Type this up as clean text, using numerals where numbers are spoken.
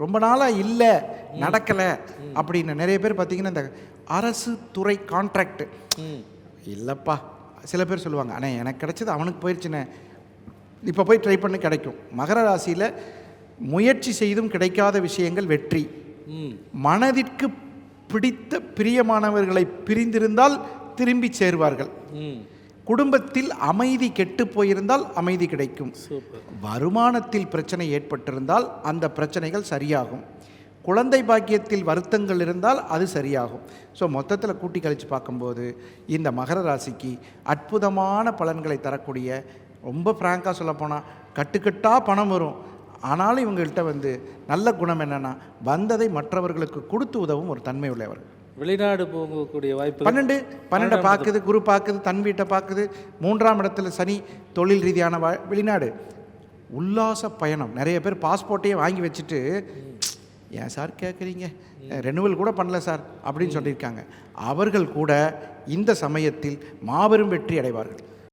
ரொம்ப நாளாக இல்லை, நடக்கலை அப்படின்னு நிறைய பேர் பார்த்தீங்கன்னா இந்த அரசு துறை கான்ட்ராக்டு இல்லைப்பா. சில பேர் சொல்லுவாங்க, ஆனால் எனக்கு கிடைச்சது அவனுக்கு போயிடுச்சுண்ணே, இப்போ போய் ட்ரை பண்ணி கிடைக்கும். மகர ராசியில் முயற்சி செய்தும் கிடைக்காத விஷயங்கள் வெற்றி. மனதிற்கு பிடித்த பிரியமானவர்களை பிரிந்திருந்தால் திரும்பி சேருவார்கள். குடும்பத்தில் அமைதி கெட்டு போயிருந்தால் அமைதி கிடைக்கும். வருமானத்தில் பிரச்சனை ஏற்பட்டிருந்தால் அந்த பிரச்சனைகள் சரியாகும். குழந்தை பாக்கியத்தில் வருத்தங்கள் இருந்தால் அது சரியாகும். ஸோ மொத்தத்தில் கூட்டி கழித்து பார்க்கும்போது இந்த மகர ராசிக்கு அற்புதமான பலன்களை தரக்கூடிய, ரொம்ப ஃப்ராங்காக சொல்லப்போனால் கட்டுக்கட்டாக பணம் வரும். ஆனாலும் இவங்கள்ட்ட நல்ல குணம் என்னென்னா வந்ததை மற்றவர்களுக்கு கொடுத்து உதவும் ஒரு தன்மை உள்ளவர்கள். வெளிநாடு போகக்கூடிய வாய்ப்பு 12 பார்க்குது, குரு பார்க்குது, தன் வீட்டை பார்க்குது. 3ஆம் இடத்துல சனி, தொழில் ரீதியான வெளிநாடு உல்லாச பயணம். நிறைய பேர் பாஸ்போர்ட்டையே வாங்கி வச்சுட்டு, ஏன் சார் கேட்குறீங்க, ரெனுவல் கூட பண்ணல சார் அப்படின்னு சொல்லியிருக்காங்க. அவர்கள் கூட இந்த சமயத்தில் மாபெரும் வெற்றி அடைவார்கள்.